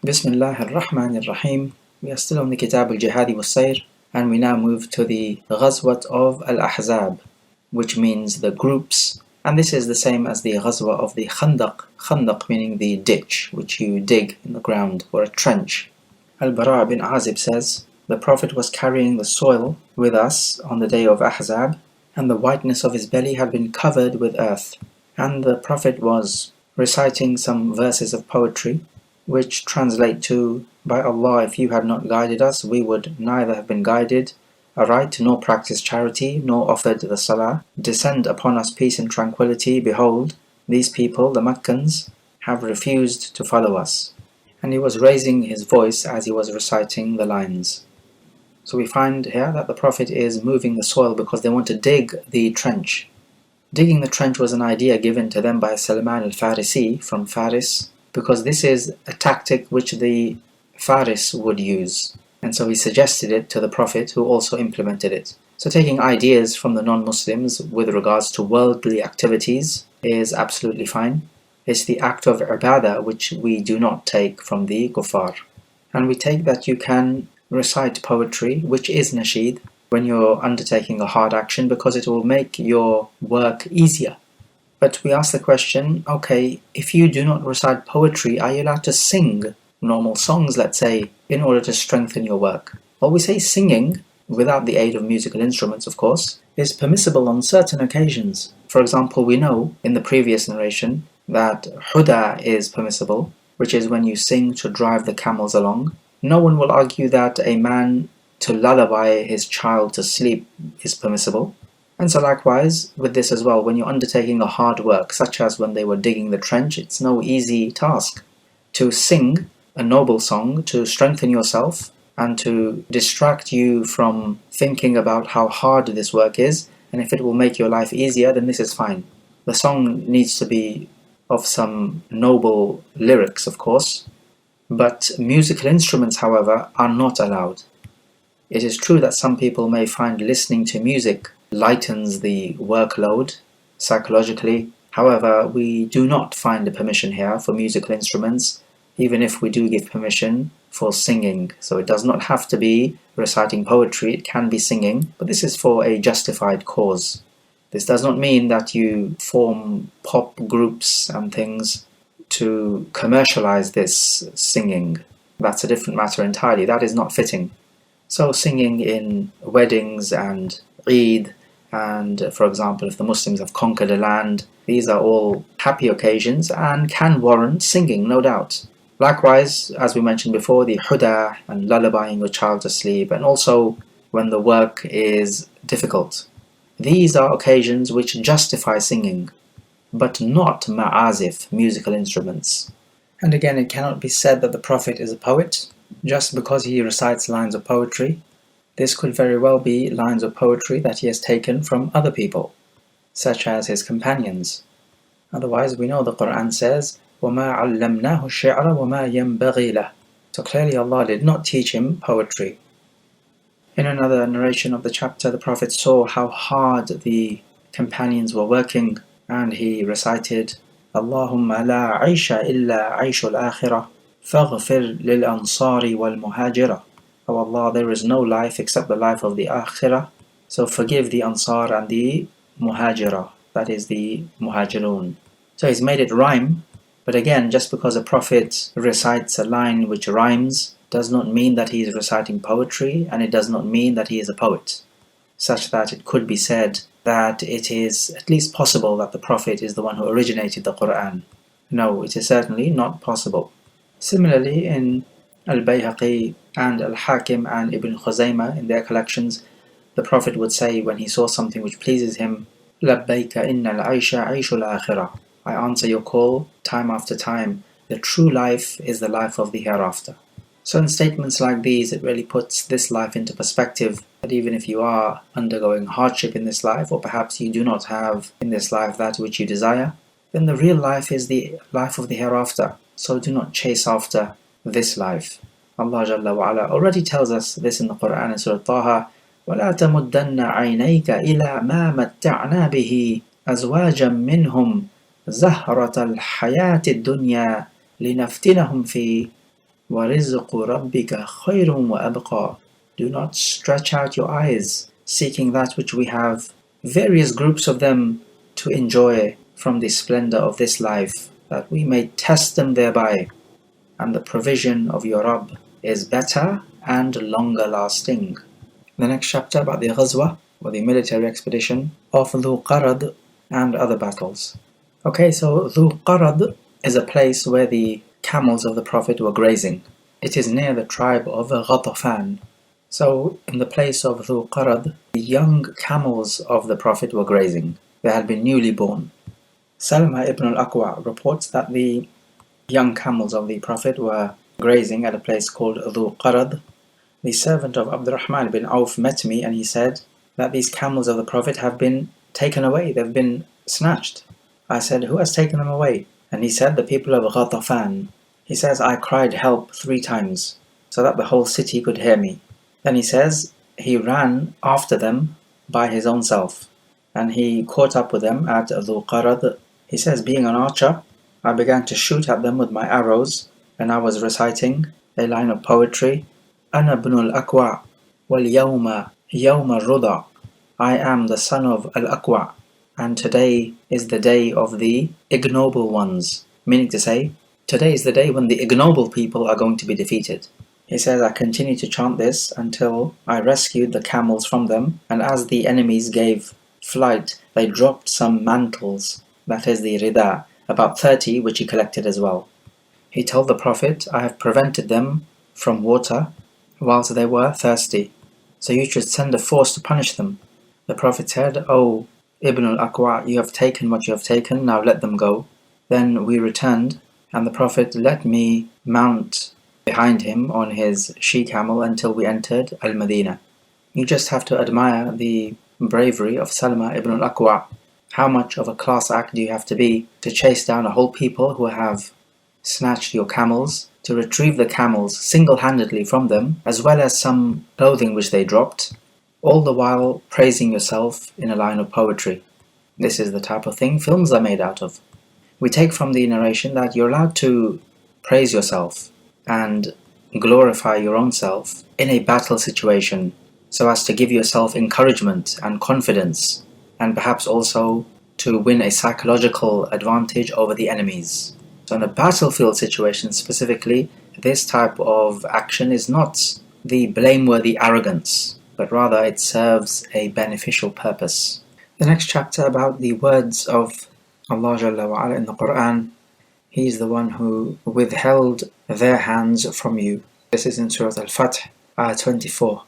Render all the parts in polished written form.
Bismillah ar-Rahman ar-Rahim. We are still on the Kitab al-Jihaad wa Sair, and we now move to the Ghazwat of al-Ahzab, which means the groups, and this is the same as the Ghazwa of the Khandaq, Khandaq meaning the ditch which you dig in the ground, or a trench. Al-Bara bin Azib says, the Prophet was carrying the soil with us on the day of Ahzab, and the whiteness of his belly had been covered with earth, and the Prophet was reciting some verses of poetry, which translate to, by Allah, if you had not guided us, we would neither have been guided aright, nor practiced charity, nor offered the salah. Descend upon us peace and tranquility. Behold, these people, the Meccans, have refused to follow us. And he was raising his voice as he was reciting the lines. So we find here that the Prophet is moving the soil because they want to dig the trench. Digging the trench was an idea given to them by Salman al-Farisi from Faris, because this is a tactic which the Faris would use, and so he suggested it to the Prophet, who also implemented it. So taking ideas from the non-Muslims with regards to worldly activities is absolutely fine. It's the act of ibadah which we do not take from the kuffar. And we take that you can recite poetry, which is nasheed, when you're undertaking a hard action, because it will make your work easier. But we ask the question, okay, if you do not recite poetry, are you allowed to sing normal songs, let's say, in order to strengthen your work? Well, we say singing, without the aid of musical instruments, of course, is permissible on certain occasions. For example, we know in the previous narration that huda is permissible, which is when you sing to drive the camels along. No one will argue that a man to lullaby his child to sleep is permissible. And so likewise with this as well, when you're undertaking a hard work, such as when they were digging the trench, it's no easy task to sing a noble song to strengthen yourself and to distract you from thinking about how hard this work is, and if it will make your life easier, then this is fine. The song needs to be of some noble lyrics, of course, but musical instruments, however, are not allowed. It is true that some people may find listening to music lightens the workload psychologically. However, we do not find a permission here for musical instruments, even if we do give permission for singing. So it does not have to be reciting poetry, it can be singing, but this is for a justified cause. This does not mean that you form pop groups and things to commercialize this singing. That's a different matter entirely. That is not fitting. So singing in weddings and Eid, and for example, if the Muslims have conquered a land, these are all happy occasions and can warrant singing, no doubt. Likewise, as we mentioned before, the huda and lullabying your child to sleep, and also when the work is difficult. These are occasions which justify singing, but not ma'azif, musical instruments. And again, it cannot be said that the Prophet is a poet just because he recites lines of poetry. This could very well be lines of poetry that he has taken from other people, such as his companions. Otherwise, we know the Quran says, وَمَا عَلَّمْنَاهُ الشِّعْرَ وَمَا يَنْبَغِي لَهُ. So clearly Allah did not teach him poetry. In another narration of the chapter, the Prophet saw how hard the companions were working, and he recited, اللهم لا عيش إلا عيش الآخرة فاغفر للأنصار والمهاجرة. O Allah, there is no life except the life of the Akhirah, so forgive the Ansar and the Muhajirah, that is the Muhajirun. So he's made it rhyme, but again, just because a Prophet recites a line which rhymes does not mean that he is reciting poetry, and it does not mean that he is a poet, such that it could be said that it is at least possible that the Prophet is the one who originated the Quran. No, it is certainly not possible. Similarly, in Al-Bayhaqi and Al-Hakim and Ibn Khuzaymah, in their collections, the Prophet would say when he saw something which pleases him, لَبَّيْكَ إِنَّ الْعَيْشَ عَيْشُ الْآخِرَةِ. I answer your call time after time. The true life is the life of the hereafter. So in statements like these, it really puts this life into perspective, that even if you are undergoing hardship in this life, or perhaps you do not have in this life that which you desire, then the real life is the life of the hereafter. So do not chase after this life. Allah Jalla wa Ala already tells us this in the Quran in Surah Taha, وَلَا تَمُدَّنَّ عَيْنَيْكَ إِلَى مَا مَتَّعْنَا بِهِ أَزْوَاجًا مِّنْهُمْ زَهْرَةَ الْحَيَاةِ الدُّنْيَا لِنَفْتِنَهُمْ فِيهِ. وَرِزْقُ رَبِّكَ خَيْرٌ وَأَبْقَى. Do not stretch out your eyes, seeking that which we have various groups of them to enjoy from the splendor of this life, that we may test them thereby. And the provision of your Rabb is better and longer lasting. The next chapter about the Ghazwa, or the military expedition of Dhu Qarad and other battles. Okay, so Dhu Qarad is a place where the camels of the Prophet were grazing. It is near the tribe of Ghatafan. So, in the place of Dhu Qarad, the young camels of the Prophet were grazing. They had been newly born. Salama ibn al-Aqwa reports that the young camels of the Prophet were grazing at a place called Dhu Qarad. The servant of Abdurrahman bin Auf met me and he said that these camels of the Prophet have been taken away, they've been snatched. I said, who has taken them away? And he said, the people of Ghatafan. He says, I cried help 3 times so that the whole city could hear me. Then he says, he ran after them by his own self and he caught up with them at Dhu Qarad. He says, being an archer, I began to shoot at them with my arrows and I was reciting a line of poetry. أنا ابن الأكوع واليوم يوم الرضا. I am the son of Al-Aqwa, and today is the day of the ignoble ones. Meaning to say, today is the day when the ignoble people are going to be defeated. He says, I continued to chant this until I rescued the camels from them, and as the enemies gave flight, they dropped some mantles, that is the rida, about 30, which he collected as well. He told the Prophet, I have prevented them from water whilst they were thirsty, so you should send a force to punish them. The Prophet said, O Ibn al-Aqwa, you have taken what you have taken, now let them go. Then we returned, and the Prophet let me mount behind him on his she-camel until we entered Al-Madinah. You just have to admire the bravery of Salama ibn al-Aqwa. How much of a class act do you have to be to chase down a whole people who have snatched your camels, to retrieve the camels single-handedly from them, as well as some clothing which they dropped, all the while praising yourself in a line of poetry. This is the type of thing films are made out of. We take from the narration that you're allowed to praise yourself and glorify your own self in a battle situation, so as to give yourself encouragement and confidence, and perhaps also to win a psychological advantage over the enemies. So in a battlefield situation specifically, this type of action is not the blameworthy arrogance, but rather it serves a beneficial purpose. The next chapter about the words of Allah Jalla wa Ala in the Quran. He is the one who withheld their hands from you. This is in Surah Al-Fath, ayah 24.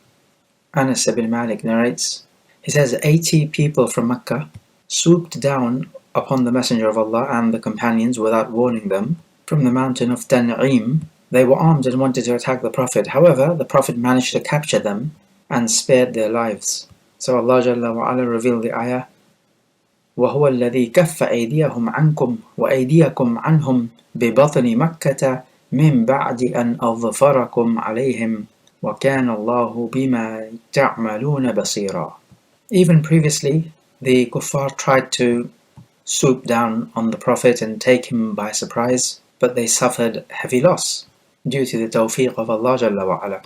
Anas ibn Malik narrates, he says, 80 people from Mecca swooped down upon the Messenger of Allah and the companions without warning them from the mountain of Tan'im. They were armed and wanted to attack the Prophet. However, the Prophet managed to capture them and spared their lives. So Allah Jalla wa Ala revealed the ayah, وَهُوَ الَّذِي كَفَّ أَيْدِيَهُمْ عَنْكُمْ وَأَيْدِيَكُمْ عَنْهُمْ بِبَطْنِ مَكَّةَ مِنْ بَعْدِ أَنْ أَظْفَرَكُمْ عَلَيْهِمْ وَكَانَ اللَّهُ بِمَا تَعْمَلُونَ بَصِيرًا. Even previously, the kuffar tried to swoop down on the Prophet and take him by surprise, but they suffered heavy loss due to the tawfiq of Allah Jalla wa Ala.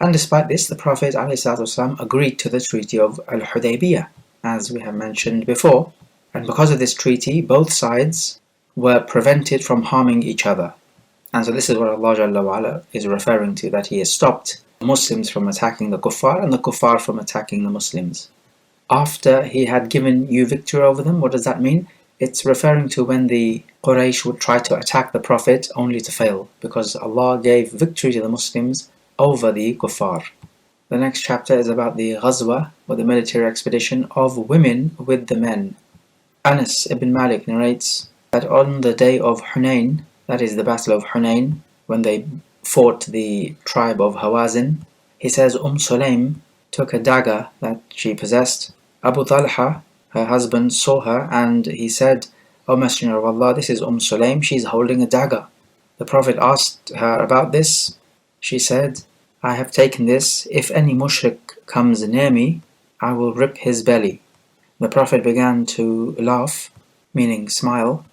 And despite this, the Prophet ﷺ agreed to the treaty of Al-Hudaybiyah, as we have mentioned before. And because of this treaty, both sides were prevented from harming each other. And so this is what Allah Jalla wa Ala is referring to, that He has stopped Muslims from attacking the kuffar and the kuffar from attacking the Muslims. After He had given you victory over them, what does that mean? It's referring to when the Quraysh would try to attack the Prophet only to fail, because Allah gave victory to the Muslims over the kuffar. The next chapter is about the Ghazwa, or the military expedition of women with the men. Anas ibn Malik narrates that on the day of Hunayn, that is the battle of Hunayn, when they fought the tribe of Hawazin, he says Sulaym took a dagger that she possessed. Abu Talha, her husband, saw her and he said, O Messenger of Allah, this is Sulaym, she's holding a dagger. The Prophet asked her about this. She said, I have taken this. If any mushrik comes near me, I will rip his belly. The Prophet began to laugh, meaning smile.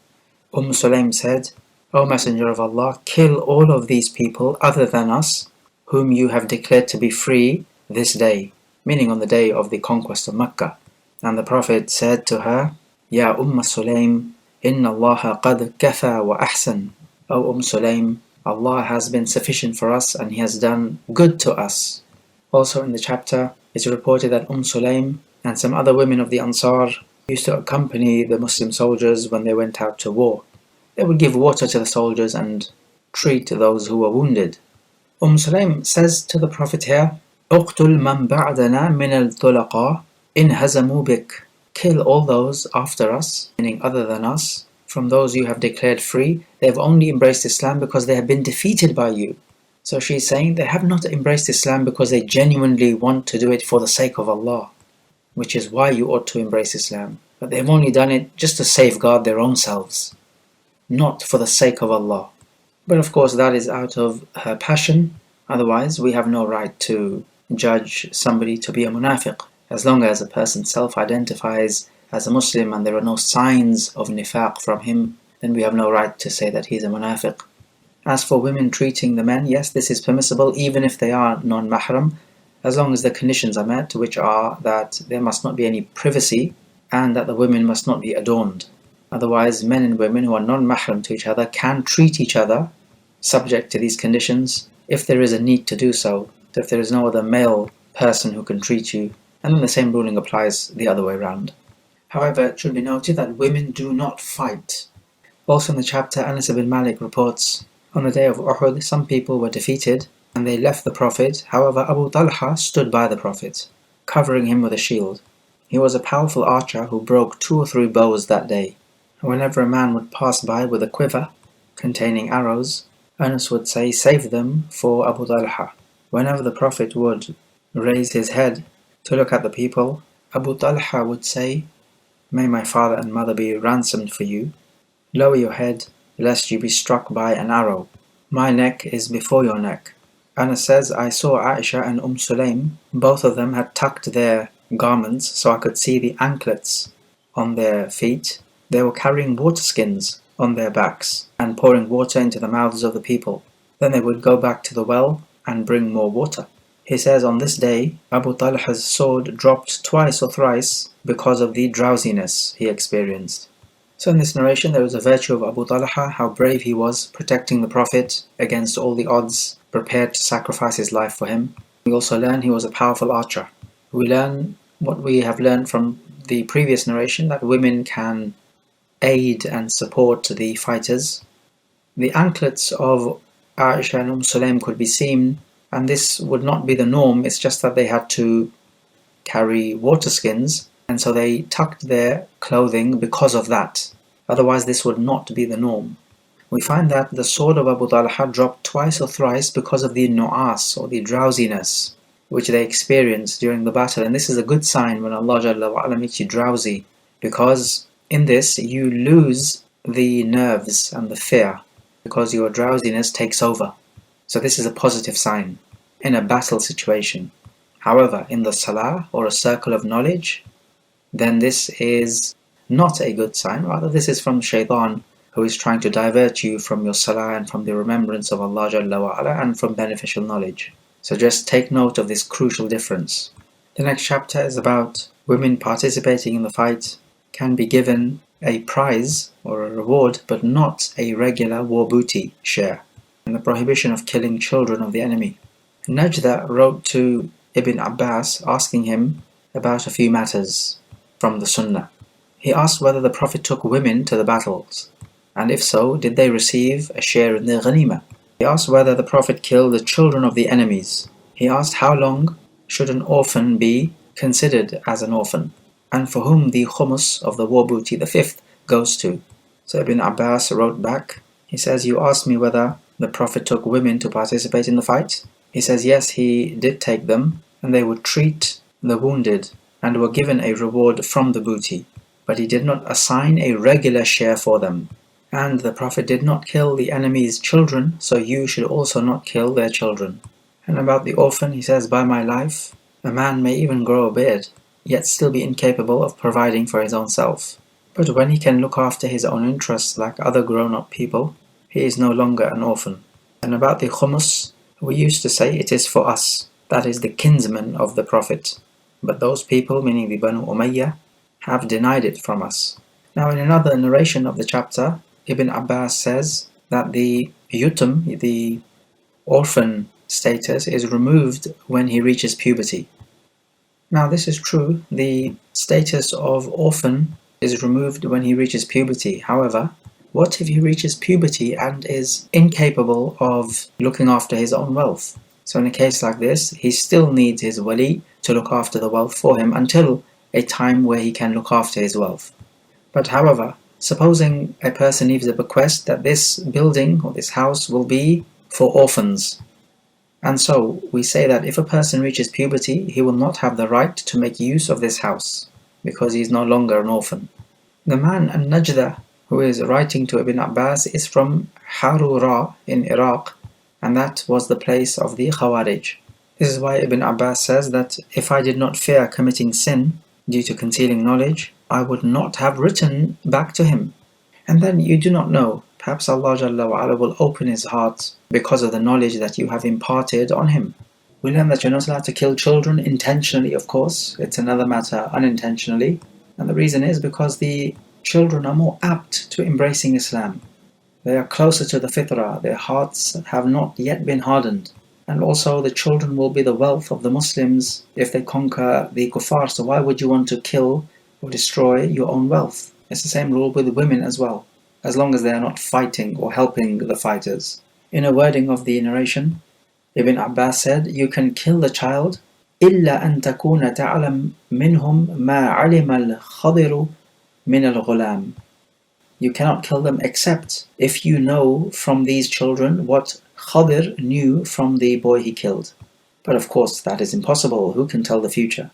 Sulaym said, O Messenger of Allah, kill all of these people other than us, whom you have declared to be free this day, meaning on the day of the conquest of Mecca. And the Prophet said to her, Ya Sulaym, Inna Allah qad kafa wa ahsan. O Sulaym, Allah has been sufficient for us and He has done good to us. Also in the chapter, it's reported that Sulaym and some other women of the Ansar used to accompany the Muslim soldiers when they went out to war. They would give water to the soldiers and treat those who were wounded. Sulaym says to the Prophet here, اقتل من بعدنا من الطلقاء إن هزموا بك. Kill all those after us, meaning other than us, from those you have declared free. They have only embraced Islam because they have been defeated by you. So she's saying they have not embraced Islam because they genuinely want to do it for the sake of Allah, which is why you ought to embrace Islam. But they've only done it just to safeguard their own selves, not for the sake of Allah. But of course that is out of her passion. Otherwise we have no right to judge somebody to be a munafiq. As long as a person self-identifies as a Muslim and there are no signs of nifaq from him, then we have no right to say that he's a munafiq. As for women treating the men, yes, this is permissible even if they are non-mahram, as long as the conditions are met, which are that there must not be any privacy and that the women must not be adorned. Otherwise, men and women who are non-mahram to each other can treat each other subject to these conditions if there is a need to do so. So if there is no other male person who can treat you, and then the same ruling applies the other way around. However, it should be noted that women do not fight. Also in the chapter, Anas ibn Malik reports, on the day of Uhud, some people were defeated and they left the Prophet. However, Abu Talha stood by the Prophet, covering him with a shield. He was a powerful archer who broke 2 or 3 bows that day. Whenever a man would pass by with a quiver containing arrows, Anas would say, save them for Abu Talha. Whenever the Prophet would raise his head to look at the people, Abu Talha would say, may my father and mother be ransomed for you. Lower your head, lest you be struck by an arrow. My neck is before your neck. Anas says, I saw Aisha and Sulaym. Both of them had tucked their garments so I could see the anklets on their feet. They were carrying water skins on their backs and pouring water into the mouths of the people. Then they would go back to the well and bring more water. He says, on this day, Abu Talha's sword dropped twice or thrice because of the drowsiness he experienced. So in this narration there is a virtue of Abu Talha, how brave he was, protecting the Prophet against all the odds, prepared to sacrifice his life for him. We also learn he was a powerful archer. We learn what we have learned from the previous narration, that women can aid and support the fighters. The anklets of Aisha and Sulaym could be seen, and this would not be the norm. It's just that they had to carry water skins, and so they tucked their clothing because of that. Otherwise this would not be the norm. We find that the sword of Abu Talha dropped twice or thrice because of the nu'as, or the drowsiness, which they experienced during the battle. And this is a good sign when Allah Jalla wa'ala makes you drowsy, because in this you lose the nerves and the fear, because your drowsiness takes over. So this is a positive sign in a battle situation. However, in the salah, or a circle of knowledge, then this is not a good sign. Rather, this is from shaitan, who is trying to divert you from your salah and from the remembrance of Allah Jalla wa'ala and from beneficial knowledge. So just take note of this crucial difference. The next chapter is about women participating in the fight can be given a prize or a reward, but not a regular war booty share, and the prohibition of killing children of the enemy. Najda wrote to Ibn Abbas asking him about a few matters from the Sunnah. He asked whether the Prophet took women to the battles, and if so, did they receive a share in the ghanima? He asked whether the Prophet killed the children of the enemies. He asked how long should an orphan be considered as an orphan, and for whom the khumus of the war booty, the fifth, goes to. So Ibn Abbas wrote back, he says, you asked me whether the Prophet took women to participate in the fight? He says, yes, he did take them, and they would treat the wounded and were given a reward from the booty, but he did not assign a regular share for them. And the Prophet did not kill the enemy's children, so you should also not kill their children. And about the orphan, he says, by my life, a man may even grow a beard, yet still be incapable of providing for his own self. But when he can look after his own interests like other grown-up people, he is no longer an orphan. And about the Khumus, we used to say it is for us, that is the kinsmen of the Prophet. But those people, meaning the Banu Umayyah, have denied it from us. Now in another narration of the chapter, Ibn Abbas says that the yutum, the orphan status, is removed when he reaches puberty. Now this is true, the status of orphan is removed when he reaches puberty. However, what if he reaches puberty and is incapable of looking after his own wealth? So in a case like this, he still needs his wali to look after the wealth for him until a time where he can look after his wealth. But however, supposing a person leaves a bequest that this building or this house will be for orphans. And so we say that if a person reaches puberty, he will not have the right to make use of this house because he is no longer an orphan. The man An-Najda who is writing to Ibn Abbas is from Harura in Iraq, and that was the place of the Khawarij. This is why Ibn Abbas says that if I did not fear committing sin due to concealing knowledge, I would not have written back to him. And then you do not know, perhaps Allah Jalla wa Ala will open his heart because of the knowledge that you have imparted on him. We learn that you're not allowed to kill children intentionally, of course. It's another matter unintentionally. And the reason is because the children are more apt to embracing Islam. They are closer to the fitrah, their hearts have not yet been hardened. And also the children will be the wealth of the Muslims if they conquer the kuffar. So why would you want to kill or destroy your own wealth? It's the same rule with women as well, as long as they are not fighting or helping the fighters. In a wording of the narration, Ibn Abbas said, you can kill the child إِلَّا أَن تَكُونَ تَعْلَمْ مِنْهُمْ مَا عَلِمَ الْخَضِرُ مِنَ الْغُلَامِ. You cannot kill them except if you know from these children what Khadir knew from the boy he killed. But of course that is impossible. Who can tell the future?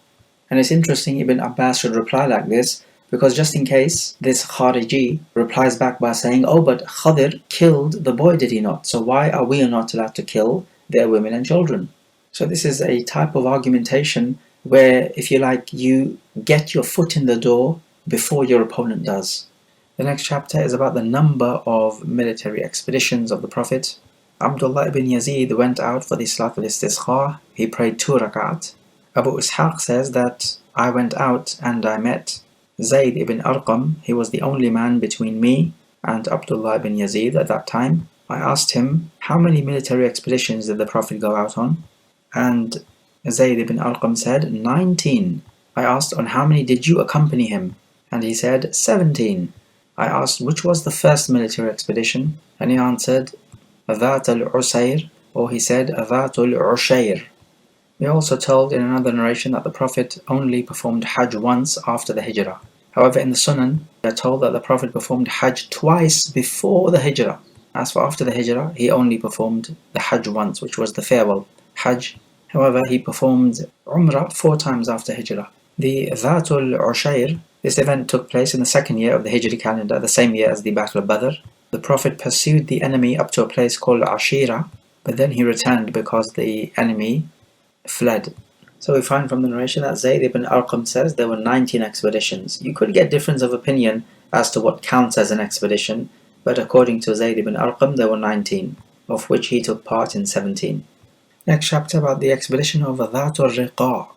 And it's interesting Ibn Abbas should reply like this, because just in case this Khariji replies back by saying, oh, but Khadir killed the boy, did he not? So why are we not allowed to kill their women and children? So this is a type of argumentation where, if you like, you get your foot in the door before your opponent does. The next chapter is about the number of military expeditions of the Prophet. Abdullah ibn Yazid went out for the Salat al-Istisqa. He prayed 2 rak'at. Abu Ishaq says that I went out and I met Zayd ibn Arqam. He was the only man between me and Abdullah ibn Yazid at that time. I asked him, how many military expeditions did the Prophet go out on? And Zayd ibn Arqam said, 19. I asked, on how many did you accompany him? And he said, 17. I asked, which was the first military expedition? And he answered, Dhat al-Usair, or he said, Dhat al-Ushair. We are also told in another narration that the Prophet only performed Hajj once after the Hijrah. However, in the Sunan, we are told that the Prophet performed Hajj twice before the Hijrah. As for after the Hijrah, he only performed the Hajj once, which was the farewell Hajj. However, he performed Umrah 4 times after Hijrah. The Dhat al-Ushair, this event took place in the 2nd year of the Hijri calendar, the same year as the Battle of Badr. The Prophet pursued the enemy up to a place called Ashira, but then he returned because the enemy fled. So we find from the narration that Zayd ibn Arqam says there were 19 expeditions. You could get difference of opinion as to what counts as an expedition, but according to Zayd ibn Arqam there were 19, of which he took part in 17. Next chapter about the expedition of Dhat al-Riqa.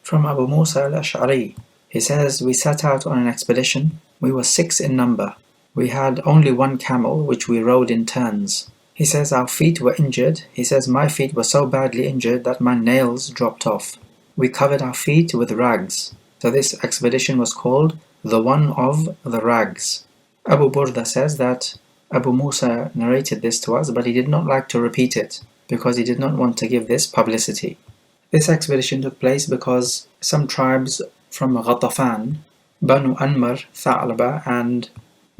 From Abu Musa al-Ash'ari, he says, we set out on an expedition. We were 6 in number. We had only 1 camel, which we rode in turns. He says our feet were injured. He says my feet were so badly injured that my nails dropped off. We covered our feet with rags. So this expedition was called the one of the rags. Abu Burda says that Abu Musa narrated this to us, but he did not like to repeat it because he did not want to give this publicity. This expedition took place because some tribes from Ghatafan, Banu Anmar, Tha'laba and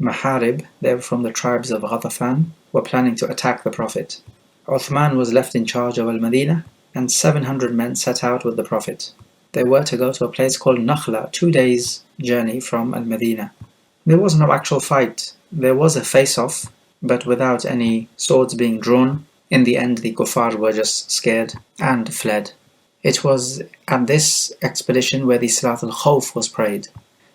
Maharib, they were from the tribes of Ghatafan, were planning to attack the Prophet. Uthman was left in charge of Al-Madinah, and 700 men set out with the Prophet. They were to go to a place called Nakhla, 2 days' journey from Al-Madinah. There was no actual fight. There was a face-off, but without any swords being drawn. In the end, the kuffar were just scared and fled. It was at this expedition where the Salat al-Khawf was prayed.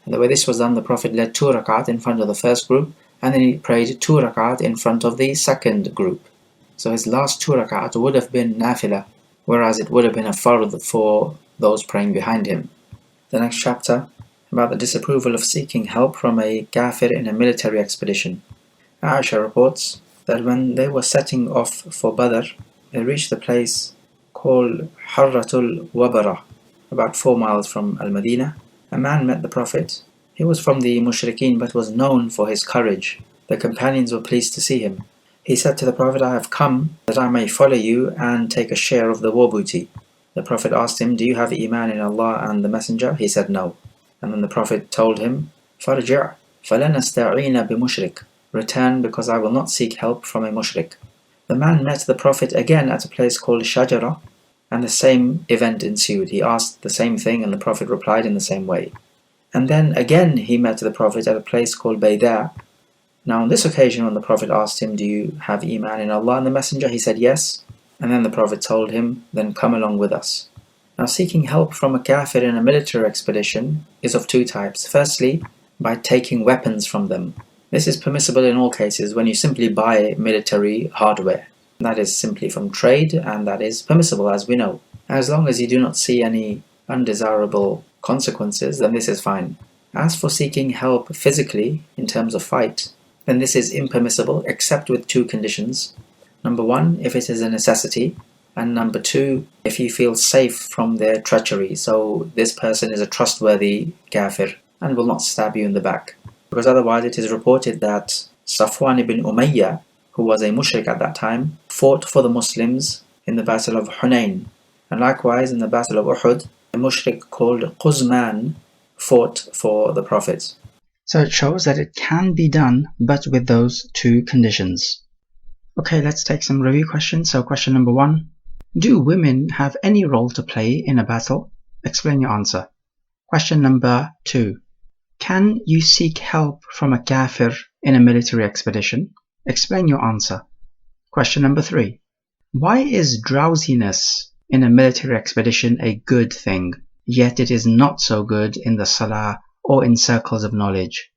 And the way this was done, the Prophet led 2 rak'at in front of the first group, and then he prayed 2 rak'at in front of the second group. So his last 2 rak'at would have been nafila, whereas it would have been a fard for those praying behind him. The next chapter, about the disapproval of seeking help from a kafir in a military expedition. Aisha reports that when they were setting off for Badr, they reached the place called Harratul Wabara, about 4 miles from Al-Madinah. A man met the Prophet. He was from the Mushrikeen but was known for his courage. The companions were pleased to see him. He said to the Prophet, I have come that I may follow you and take a share of the war booty. The Prophet asked him, do you have Iman in Allah and the Messenger? He said no. And then the Prophet told him, فَارْجِعْ فَلَنْ أَسْتَعِينَ بِمُشْرِكٍ, return, because I will not seek help from a mushrik. The man met the Prophet again at a place called Shajara, and the same event ensued. He asked the same thing and the Prophet replied in the same way. And then again he met the Prophet at a place called Bayda. Now on this occasion when the Prophet asked him, do you have Iman in Allah and the Messenger? He said yes. And then the Prophet told him, then come along with us. Now seeking help from a kafir in a military expedition is of 2 types. Firstly, by taking weapons from them. This is permissible in all cases when you simply buy military hardware. That is simply from trade, and that is permissible, as we know. As long as you do not see any undesirable consequences, then this is fine. As for seeking help physically, in terms of fight, then this is impermissible except with 2 conditions. Number 1, if it is a necessity, and number 2, if you feel safe from their treachery, so this person is a trustworthy kafir and will not stab you in the back. Because otherwise it is reported that Safwan ibn Umayyah, who was a mushrik at that time, fought for the Muslims in the Battle of Hunayn, and likewise in the Battle of Uhud, a mushrik called Quzman fought for the Prophet. So it shows that it can be done, but with those 2 conditions. Okay, let's take some review questions. So question number 1. Do women have any role to play in a battle? Explain your answer. Question number 2. Can you seek help from a kafir in a military expedition? Explain your answer. Question number 3. Why is drowsiness in a military expedition a good thing, yet it is not so good in the salah or in circles of knowledge?